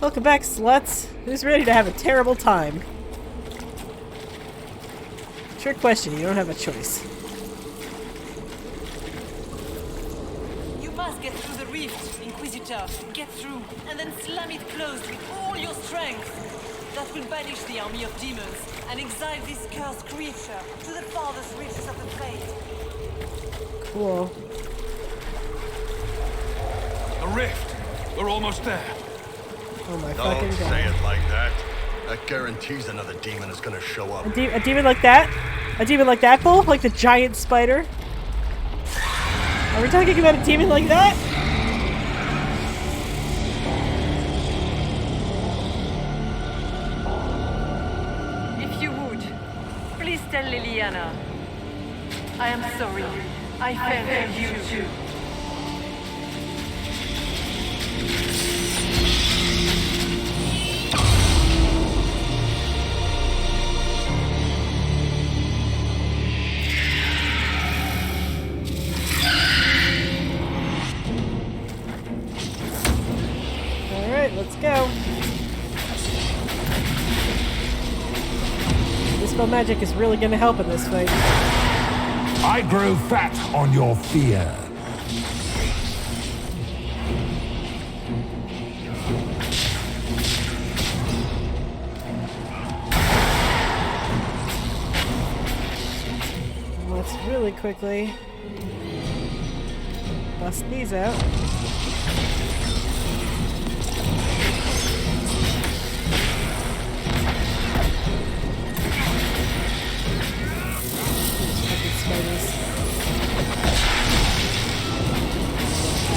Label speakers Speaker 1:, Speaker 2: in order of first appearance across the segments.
Speaker 1: Welcome back, sluts. Who's ready to have a terrible time? Trick question, you don't have a choice.
Speaker 2: You must get through the rift, Inquisitor. Get through, and then slam it closed with all your strength. That will banish the army of demons and exile this cursed creature to the farthest reaches of the fate.
Speaker 1: Cool.
Speaker 3: The rift! We're almost there.
Speaker 1: Oh my
Speaker 4: Don't
Speaker 1: fucking god.
Speaker 4: say it like that. That guarantees another demon is gonna show up.
Speaker 1: A demon like that? A demon like that, Bull? Like the giant spider? Are we talking about a demon like that?
Speaker 2: If you would, please tell Liliana. I am sorry. I failed you too.
Speaker 1: Alright, let's go. Dispel magic is really gonna help in this fight.
Speaker 5: I grow fat on your fear.
Speaker 1: Let's really quickly bust these out.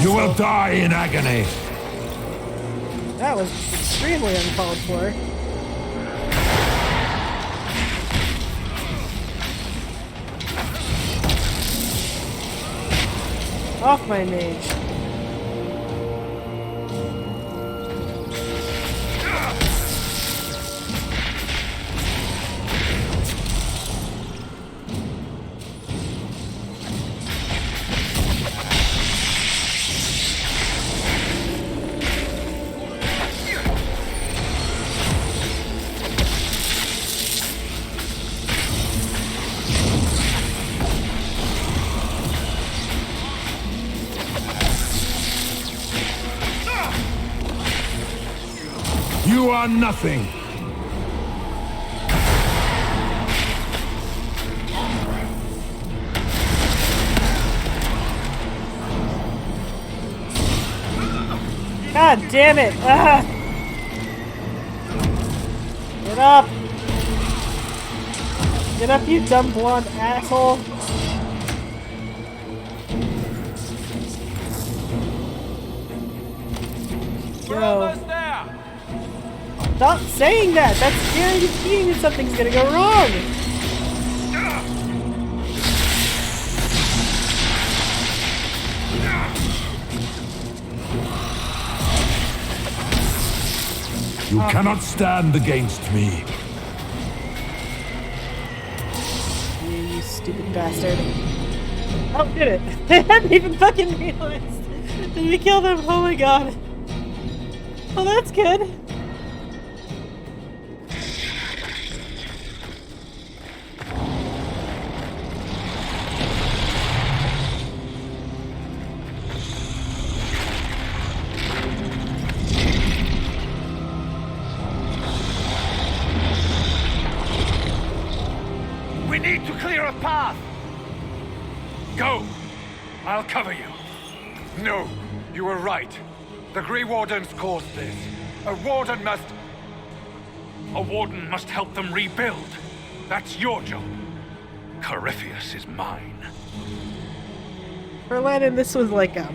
Speaker 5: You will die in agony.
Speaker 1: That was extremely uncalled for. Off my mage.
Speaker 5: You are nothing.
Speaker 1: God damn it! Ah! Get up! Get up, you dumb blonde asshole! Go. Stop saying that! That's guaranteeing that something's gonna go wrong!
Speaker 5: You cannot stand against me.
Speaker 1: You stupid bastard. Oh, did it! I hadn't even fucking realized! Did we kill them? Oh my god. Oh, that's good.
Speaker 3: We need to clear a path! Go! I'll cover you. No, you were right. The Grey Wardens caused this. A warden must help them rebuild. That's your job. Corypheus is mine.
Speaker 1: For Landon, this was like, I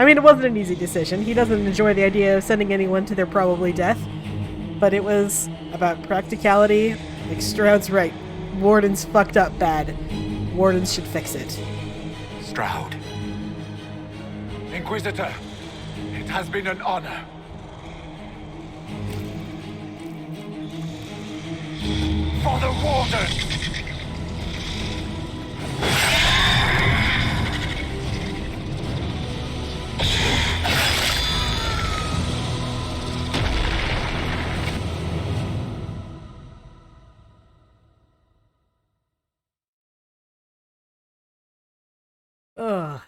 Speaker 1: mean, it wasn't an easy decision. He doesn't enjoy the idea of sending anyone to their probably death. But it was about practicality. Like, Stroud's right. Wardens fucked up bad. Wardens should fix it.
Speaker 3: Stroud. Inquisitor, it has been an honor. For the Warden!
Speaker 1: Ugh.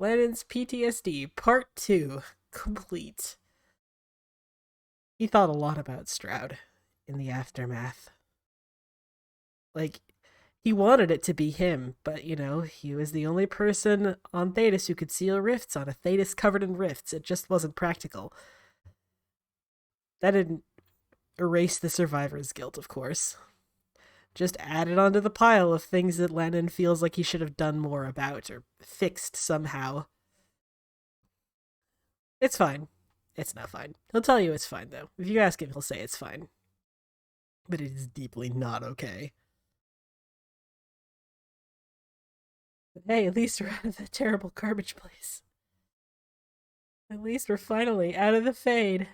Speaker 1: Lennon's PTSD, Part 2, complete. He thought a lot about Stroud in the aftermath. Like, he wanted it to be him, but, he was the only person on Thetis who could seal rifts on a Thetis covered in rifts. It just wasn't practical. That didn't erase the survivor's guilt, of course. Just added onto the pile of things that Lennon feels like he should have done more about, or fixed somehow. It's fine. It's not fine. He'll tell you it's fine, though. If you ask him, he'll say it's fine. But it is deeply not okay. But hey, at least we're out of the terrible garbage place. At least we're finally out of the Fade.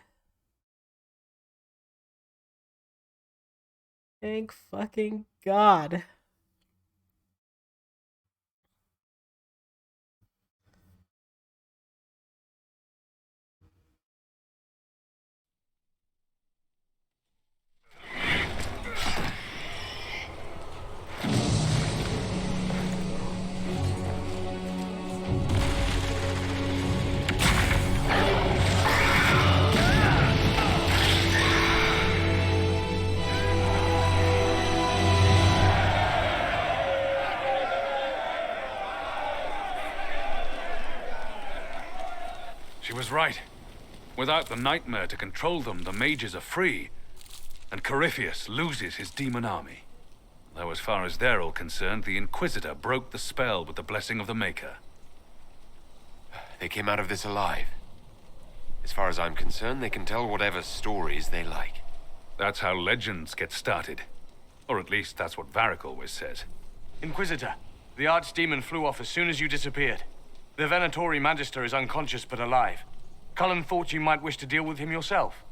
Speaker 1: Thank fucking God.
Speaker 3: She was right. Without the nightmare to control them, the mages are free. And Corypheus loses his demon army. Though as far as they're all concerned, the Inquisitor broke the spell with the blessing of the Maker.
Speaker 6: They came out of this alive. As far as I'm concerned, they can tell whatever stories they like.
Speaker 3: That's how legends get started. Or at least that's what Varric always says.
Speaker 7: Inquisitor, the Archdemon flew off as soon as you disappeared. The Venatori Magister is unconscious but alive. Cullen thought you might wish to deal with him yourself.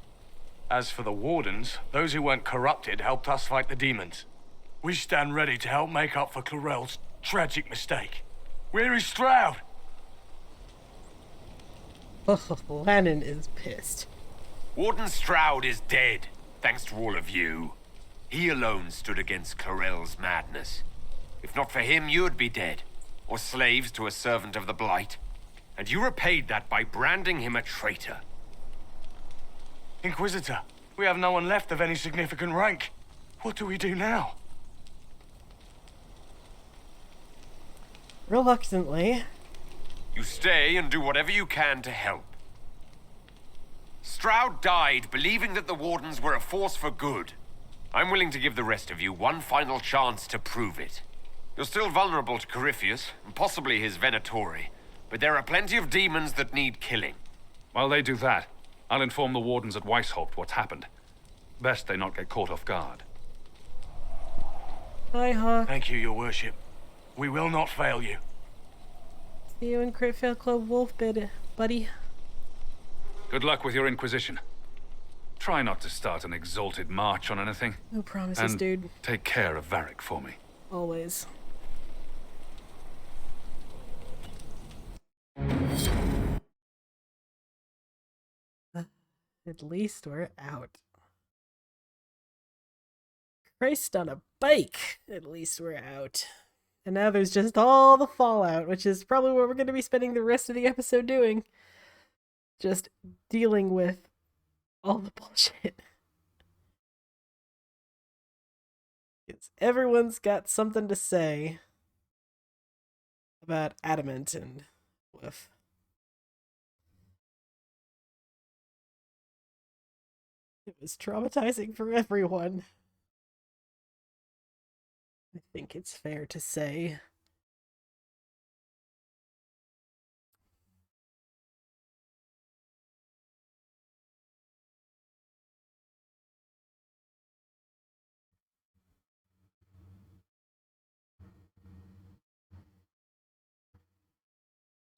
Speaker 7: As for the Wardens, those who weren't corrupted helped us fight the demons. We stand ready to help make up for Clarel's tragic mistake. Where is Stroud?
Speaker 1: Oh, Lennon is pissed.
Speaker 6: Warden Stroud is dead, thanks to all of you. He alone stood against Clarel's madness. If not for him, you'd be dead, or slaves to a servant of the Blight. And you repaid that by branding him a traitor.
Speaker 7: Inquisitor, we have no one left of any significant rank. What do we do now?
Speaker 1: Reluctantly.
Speaker 6: You stay and do whatever you can to help. Stroud died believing that the Wardens were a force for good. I'm willing to give the rest of you one final chance to prove it. You're still vulnerable to Corypheus, and possibly his Venatori, but there are plenty of demons that need killing.
Speaker 3: While they do that, I'll inform the Wardens at Weishaupt what's happened. Best they not get caught off guard.
Speaker 1: Hi, Hawk.
Speaker 7: Thank you, your worship. We will not fail you.
Speaker 1: See you in Critfield Club Wolf Bed, buddy.
Speaker 3: Good luck with your Inquisition. Try not to start an exalted march on anything.
Speaker 1: No promises,
Speaker 3: and
Speaker 1: dude.
Speaker 3: Take care of Varric for me.
Speaker 1: Always. At least we're out. Christ on a bike! At least we're out. And now there's just all the fallout, which is probably what we're going to be spending the rest of the episode doing. Just dealing with all the bullshit. Because everyone's got something to say about Adamant and Woof. It was traumatizing for everyone. I think it's fair to say.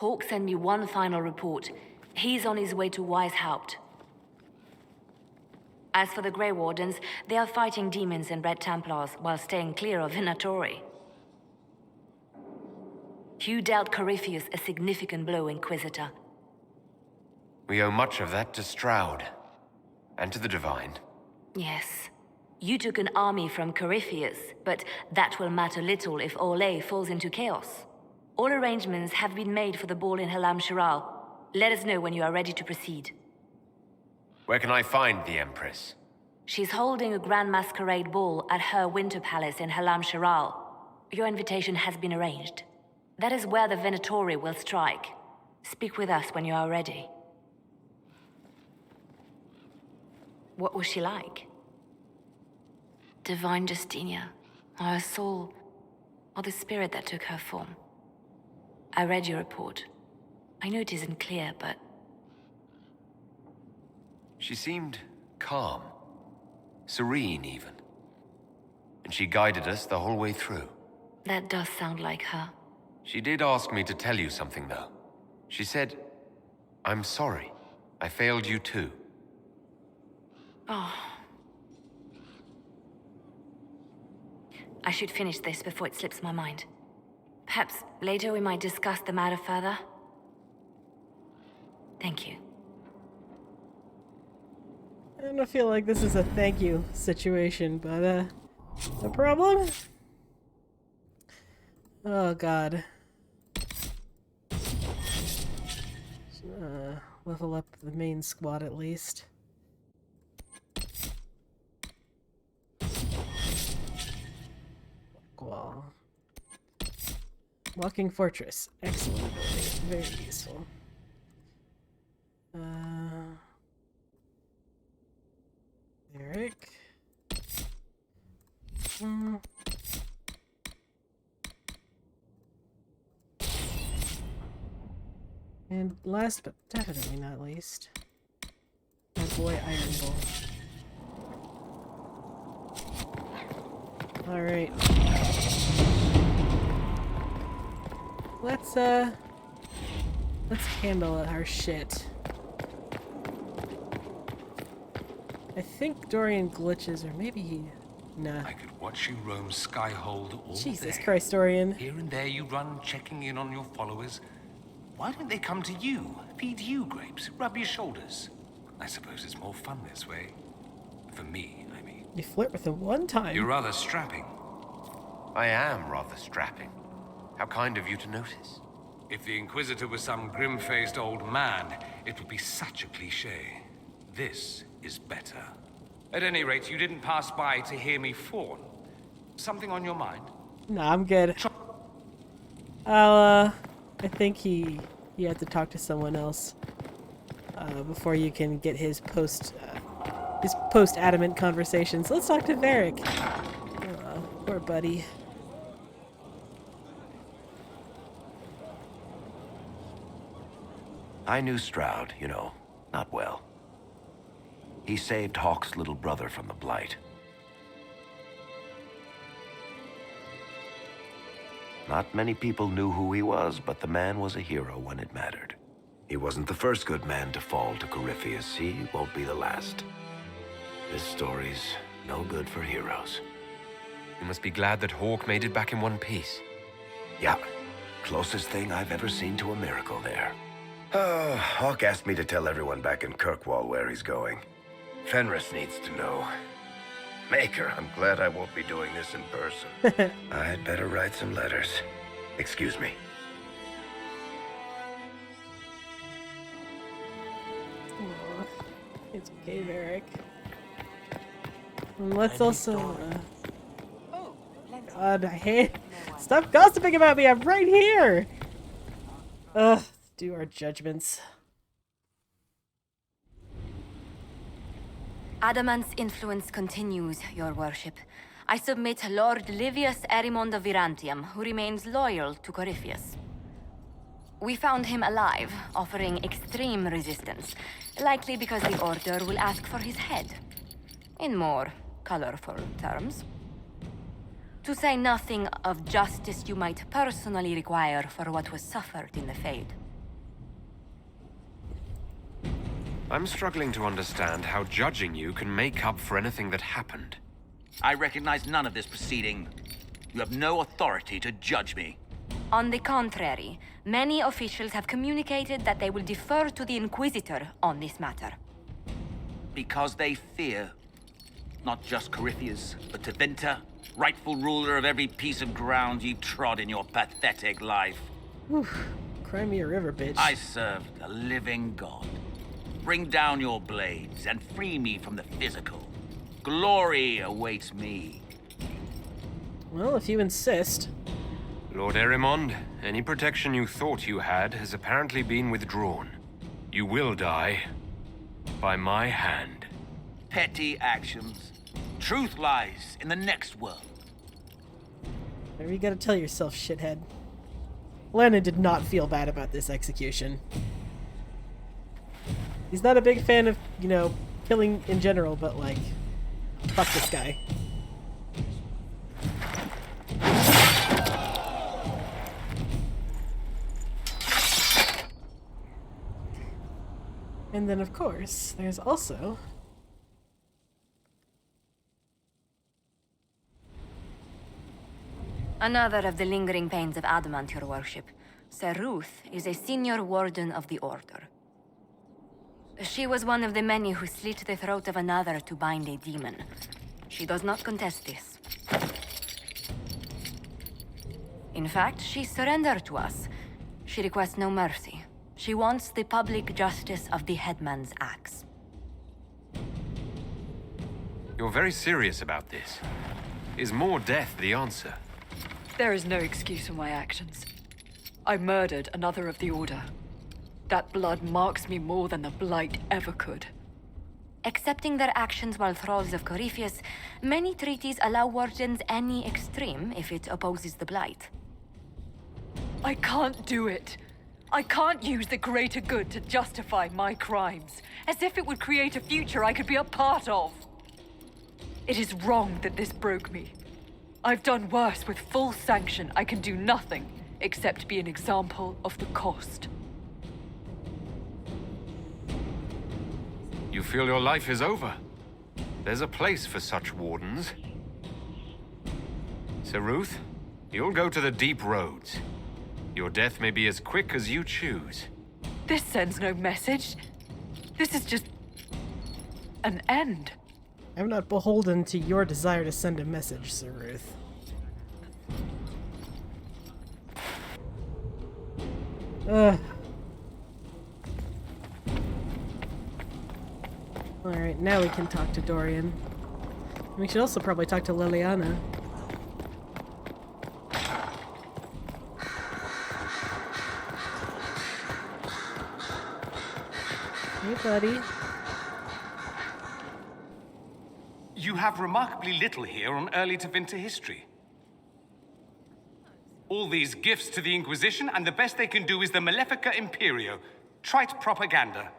Speaker 8: Hawk sent me one final report. He's on his way to Weishaupt. As for the Grey Wardens, they are fighting demons and Red Templars while staying clear of Venatori. You dealt Corypheus a significant blow, Inquisitor.
Speaker 6: We owe much of that to Stroud. And to the Divine.
Speaker 8: Yes. You took an army from Corypheus, but that will matter little if Olay falls into chaos. All arrangements have been made for the ball in Halam Shiral. Let us know when you are ready to proceed.
Speaker 6: Where can I find the Empress?
Speaker 8: She's holding a grand masquerade ball at her winter palace in Halam Shiral. Your invitation has been arranged. That is where the Venatori will strike. Speak with us when you are ready. What was she like? Divine Justinia, or her soul, or the spirit that took her form. I read your report. I know it isn't clear, but...
Speaker 6: She seemed calm. Serene, even. And she guided us the whole way through.
Speaker 8: That does sound like her.
Speaker 6: She did ask me to tell you something, though. She said, "I'm sorry. I failed you too."
Speaker 8: Oh. I should finish this before it slips my mind. Perhaps later we might discuss the matter further. Thank you.
Speaker 1: I don't feel like this is a thank you situation, but, no problem? Oh, God. Level up the main squad at least. Wall. Walking Fortress. Excellent ability. Very useful. Eric. And last but definitely not least, my boy Iron Bull. Alright. Let's handle our shit. I think Dorian glitches, or maybe he... Nah.
Speaker 9: I could watch you roam Skyhold all
Speaker 1: Jesus
Speaker 9: day.
Speaker 1: Christ, Dorian.
Speaker 9: Here and there you run, checking in on your followers. Why don't they come to you? Feed you grapes, rub your shoulders. I suppose it's more fun this way. For me, I mean.
Speaker 1: You flirt with him one time.
Speaker 9: You're rather strapping.
Speaker 6: I am rather strapping. How kind of you to notice.
Speaker 9: If the Inquisitor was some grim-faced old man, it would be such a cliché. This is better. At any rate, you didn't pass by to hear me fawn. Something on your mind?
Speaker 1: Nah, I'm good. I think he had to talk to someone else before you can get his post Adamant conversations. Let's talk to Varric. Oh, poor buddy.
Speaker 10: I knew Stroud, you know, not well. He saved Hawke's little brother from the Blight. Not many people knew who he was, but the man was a hero when it mattered. He wasn't the first good man to fall to Corypheus. He won't be the last. This story's no good for heroes.
Speaker 6: You must be glad that Hawke made it back in one piece.
Speaker 10: Yeah, closest thing I've ever seen to a miracle there. Hawke asked me to tell everyone back in Kirkwall where he's going. Fenris needs to know. Maker, I'm glad I won't be doing this in person. I'd better write some letters. Excuse me.
Speaker 1: Aw, it's okay, Varric. And let's also... God, I hate... Stop gossiping about me! I'm right here! Ugh, do our judgments.
Speaker 8: Adamant's influence continues, your worship. I submit Lord Livius Erimond of Virantium, who remains loyal to Corypheus. We found him alive, offering extreme resistance, likely because the Order will ask for his head. In more colorful terms. To say nothing of justice you might personally require for what was suffered in the Fade.
Speaker 6: I'm struggling to understand how judging you can make up for anything that happened.
Speaker 11: I recognize none of this proceeding. You have no authority to judge me.
Speaker 8: On the contrary, many officials have communicated that they will defer to the Inquisitor on this matter.
Speaker 11: Because they fear. Not just Corypheus, but Tevinter, rightful ruler of every piece of ground you trod in your pathetic life.
Speaker 1: Whew. Cry me a river, bitch.
Speaker 11: I serve the living God. Bring down your blades and free me from the physical. Glory awaits me.
Speaker 1: Well, if you insist.
Speaker 6: Lord Erimond, any protection you thought you had has apparently been withdrawn. You will die. By my hand.
Speaker 11: Petty actions. Truth lies in the next world.
Speaker 1: Whatever you gotta tell yourself, shithead. Lennon did not feel bad about this execution. He's not a big fan of, you know, killing in general, but like, fuck this guy. And then, of course, there's also...
Speaker 8: Another of the lingering pains of Adamant, your worship. Sir Ruth is a senior warden of the Order. She was one of the many who slit the throat of another to bind a demon. She does not contest this. In fact, she surrendered to us. She requests no mercy. She wants the public justice of the headman's axe.
Speaker 6: You're very serious about this. Is more death the answer?
Speaker 12: There is no excuse for my actions. I murdered another of the Order. That blood marks me more than the Blight ever could.
Speaker 8: Accepting their actions while thralls of Corypheus, many treaties allow wardens any extreme if it opposes the Blight.
Speaker 12: I can't do it. I can't use the greater good to justify my crimes, as if it would create a future I could be a part of. It is wrong that this broke me. I've done worse with full sanction. I can do nothing except be an example of the cost.
Speaker 6: You feel your life is over? There's a place for such wardens. Sir Ruth, you'll go to the deep roads. Your death may be as quick as you choose.
Speaker 12: This sends no message. This is just... an end.
Speaker 1: I'm not beholden to your desire to send a message, Sir Ruth. Alright, now we can talk to Dorian. We should also probably talk to Liliana. Hey, buddy.
Speaker 9: You have remarkably little here on early to winter history. All these gifts to the Inquisition, and the best they can do is the Malefica Imperio. Trite propaganda.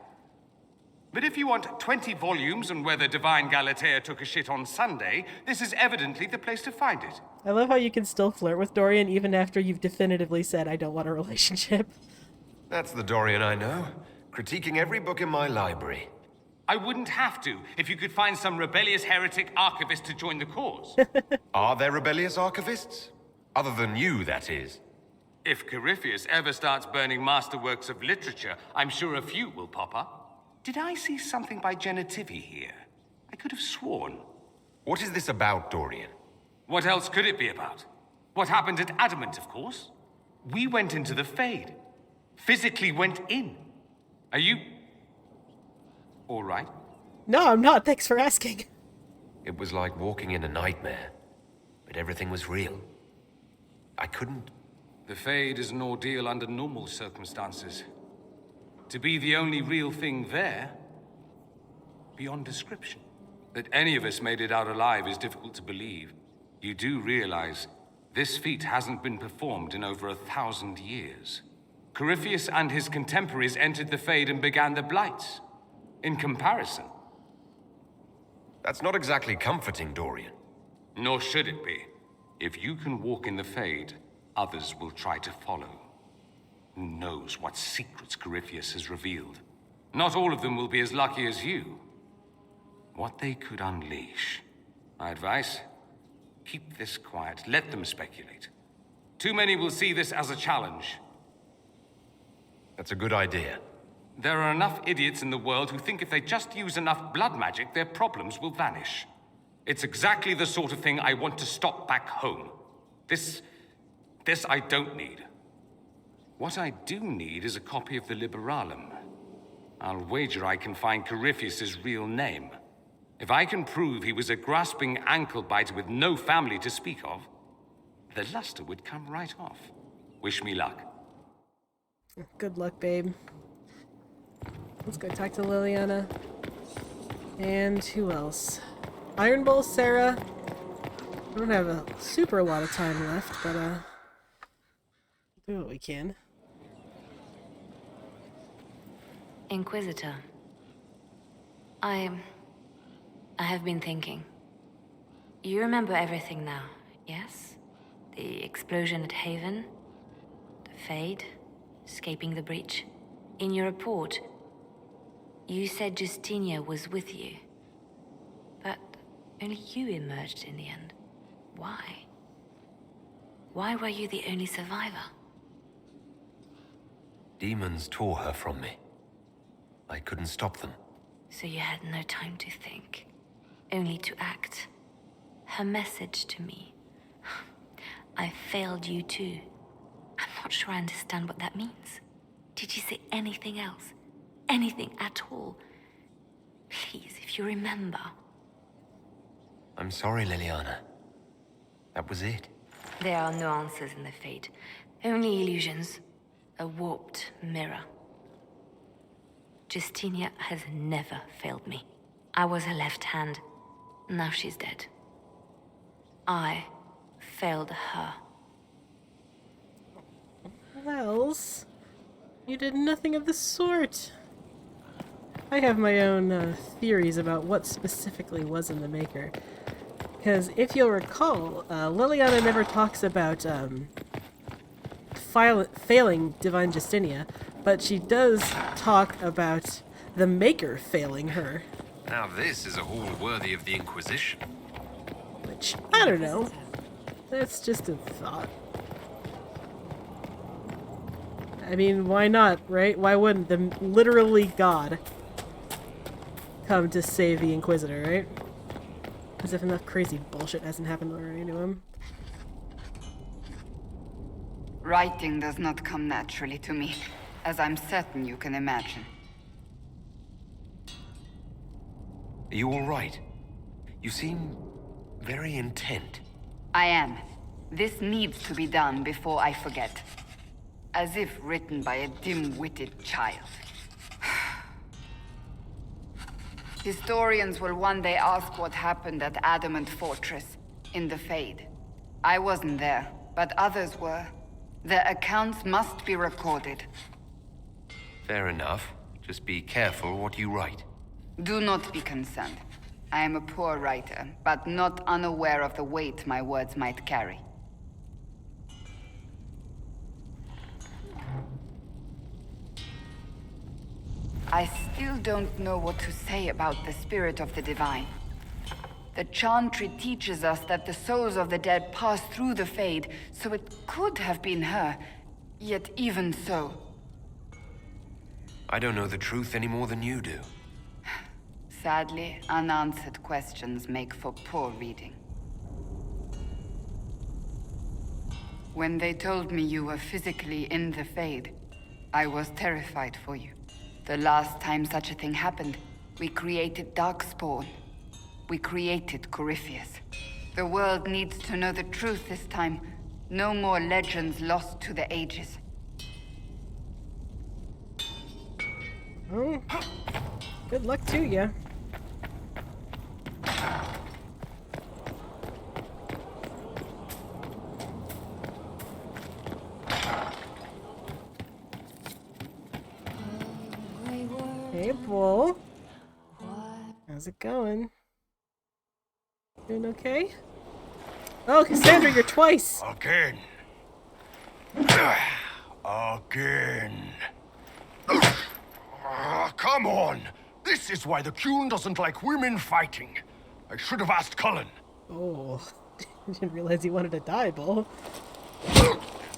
Speaker 9: But if you want 20 volumes on whether Divine Galatea took a shit on Sunday, this is evidently the place to find it.
Speaker 1: I love how you can still flirt with Dorian even after you've definitively said, I don't want a relationship.
Speaker 10: That's the Dorian I know. Critiquing every book in my library.
Speaker 9: I wouldn't have to, if you could find some rebellious heretic archivist to join the cause.
Speaker 10: Are there rebellious archivists? Other than you, that is.
Speaker 9: If Corypheus ever starts burning masterworks of literature, I'm sure a few will pop up. Did I see something by Genitivi here? I could have sworn.
Speaker 10: What is this about, Dorian?
Speaker 9: What else could it be about? What happened at Adamant, of course. We went into the Fade. Physically went in. Are you... all right?
Speaker 1: No, I'm not. Thanks for asking.
Speaker 10: It was like walking in a nightmare, but everything was real. I couldn't...
Speaker 9: The Fade is an ordeal under normal circumstances. To be the only real thing there, beyond description. That any of us made it out alive is difficult to believe. You do realize this feat hasn't been performed in over 1,000 years. Corypheus and his contemporaries entered the Fade and began the Blights. In comparison.
Speaker 10: That's not exactly comforting, Dorian.
Speaker 9: Nor should it be. If you can walk in the Fade, others will try to follow. Who knows what secrets Corypheus has revealed? Not all of them will be as lucky as you. What they could unleash. My advice? Keep this quiet. Let them speculate. Too many will see this as a challenge.
Speaker 10: That's a good idea.
Speaker 9: There are enough idiots in the world who think if they just use enough blood magic, their problems will vanish. It's exactly the sort of thing I want to stop back home. This I don't need. What I do need is a copy of the Liberalum. I'll wager I can find Corypheus's real name. If I can prove he was a grasping ankle-biter with no family to speak of, the luster would come right off. Wish me luck.
Speaker 1: Good luck, babe. Let's go talk to Liliana. And who else? Iron Bowl, Sarah. We don't have a super lot of time left, but do what we can.
Speaker 8: Inquisitor. I have been thinking. You remember everything now, yes? The explosion at Haven, the Fade, escaping the breach. In your report, you said Justinia was with you. But only you emerged in the end. Why? Why were you the only survivor?
Speaker 6: Demons tore her from me. I couldn't stop them.
Speaker 8: So you had no time to think, only to act. Her message to me. I failed you too. I'm not sure I understand what that means. Did she say anything else? Anything at all? Please, if you remember.
Speaker 6: I'm sorry, Liliana. That was it.
Speaker 8: There are no answers in the Fate. Only illusions. A warped mirror. Justinia has never failed me. I was her left hand. Now she's dead. I failed her.
Speaker 1: Wells, you did nothing of the sort. I have my own theories about what specifically was in the Maker. Because if you'll recall, Liliana never talks about failing Divine Justinia, but she does talk about the Maker failing her.
Speaker 6: Now this is a hall worthy of the Inquisition.
Speaker 1: Which, I don't know. That's just a thought. I mean, why not, right? Why wouldn't the literally God come to save the Inquisitor, right? As if enough crazy bullshit hasn't happened already to him.
Speaker 13: Writing does not come naturally to me, as I'm certain you can imagine.
Speaker 6: Are you all right? You seem very intent.
Speaker 13: I am. This needs to be done before I forget. As if written by a dim-witted child. Historians will one day ask what happened at Adamant Fortress, in the Fade. I wasn't there, but others were. Their accounts must be recorded.
Speaker 6: Fair enough. Just be careful what you write.
Speaker 13: Do not be concerned. I am a poor writer, but not unaware of the weight my words might carry. I still don't know what to say about the spirit of the divine. The Chantry teaches us that the souls of the dead pass through the Fade, so it could have been her. Yet even so...
Speaker 6: I don't know the truth any more than you do.
Speaker 13: Sadly, unanswered questions make for poor reading. When they told me you were physically in the Fade, I was terrified for you. The last time such a thing happened, we created Darkspawn. We created Corypheus. The world needs to know the truth this time. No more legends lost to the ages.
Speaker 1: Oh, good luck to you. Hey, Bull. How's it going? Doing okay? Oh, Cassandra, you're twice!
Speaker 4: Again. Again. Come on! This is why the Qun doesn't like women fighting. I should have asked Cullen.
Speaker 1: Oh, I didn't realize you wanted to die, Bull.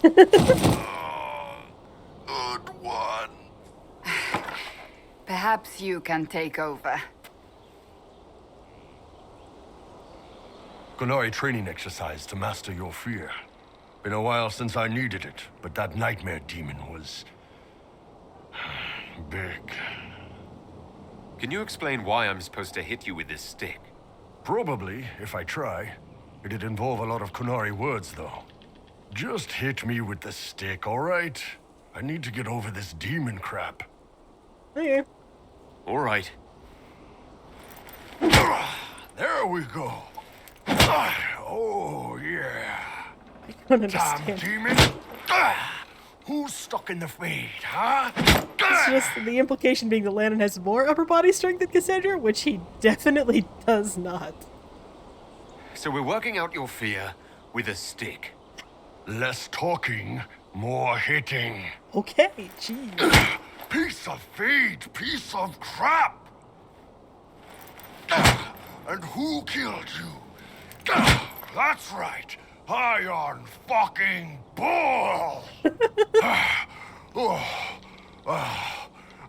Speaker 4: Good one.
Speaker 13: Perhaps you can take over.
Speaker 4: Gunoi training exercise to master your fear. Been a while since I needed it, but that nightmare demon was... big.
Speaker 6: Can you explain why I'm supposed to hit you with this stick?
Speaker 4: Probably, if I try. It'd involve a lot of Kunari words, though. Just hit me with the stick, alright? I need to get over this demon crap.
Speaker 1: Okay.
Speaker 6: Alright.
Speaker 4: There we go. Oh, yeah.
Speaker 1: I don't
Speaker 4: Damn
Speaker 1: understand.
Speaker 4: demon. Who's stuck in the fade, huh?
Speaker 1: It's just the implication being that Landon has more upper body strength than Cassandra, which he definitely does not.
Speaker 6: So we're working out your fear with a stick.
Speaker 4: Less talking, more hitting.
Speaker 1: Okay, jeez.
Speaker 4: Piece of feed, piece of crap! And who killed you? That's right, Iron fucking Bull!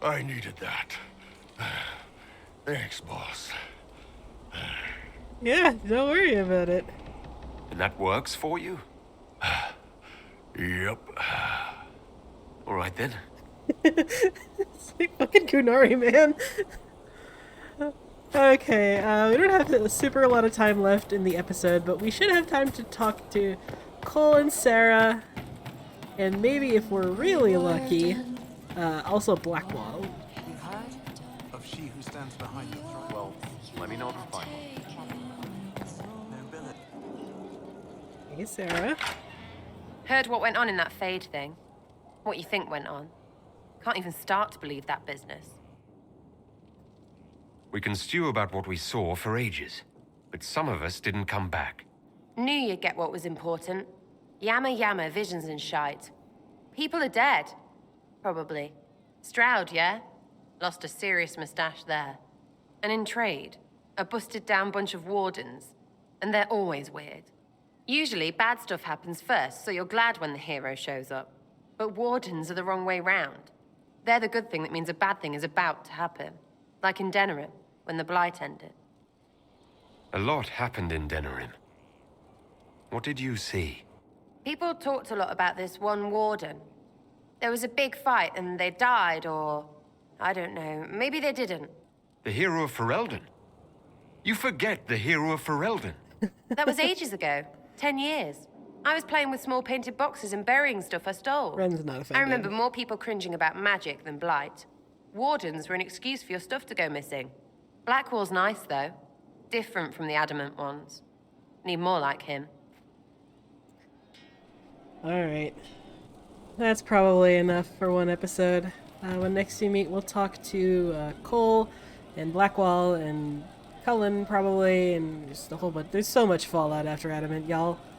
Speaker 4: I needed that. Thanks, boss.
Speaker 1: Yeah, don't worry about it.
Speaker 6: And that works for you?
Speaker 4: Yep.
Speaker 6: Alright then.
Speaker 1: It's like fucking Kunari, man. Okay, we don't have a super lot of time left in the episode, but we should have time to talk to Cole and Sarah, and maybe if we're really lucky, also Blackwall.
Speaker 14: Of she who stands behind the throne.
Speaker 6: Well, let me know if you find one.
Speaker 1: Hey, Sarah.
Speaker 15: Heard what went on in that Fade thing. What you think went on. Can't even start to believe that business.
Speaker 6: We can stew about what we saw for ages, but some of us didn't come back.
Speaker 15: Knew you'd get what was important. Yama, visions and shite. People are dead. Probably. Stroud, yeah? Lost a serious mustache there. And in trade, a busted down bunch of wardens. And they're always weird. Usually, bad stuff happens first, so you're glad when the hero shows up. But wardens are the wrong way round. They're the good thing that means a bad thing is about to happen. Like in Denerim, when the Blight ended.
Speaker 6: A lot happened in Denerim. What did you see?
Speaker 15: People talked a lot about this one warden. There was a big fight and they died, or... I don't know, maybe they didn't.
Speaker 6: The hero of Ferelden? You forget the hero of Ferelden.
Speaker 15: That was ages ago. 10 years. I was playing with small painted boxes and burying stuff I stole.
Speaker 1: Ren's not offended.
Speaker 15: I remember more people cringing about magic than Blight. Wardens were an excuse for your stuff to go missing. Blackwall's nice, though. Different from the Adamant ones. Need more like him.
Speaker 1: Alright. That's probably enough for one episode. When next we meet, we'll talk to Cole and Blackwall and Cullen, probably, and just a whole bunch. There's so much fallout after Adamant, y'all.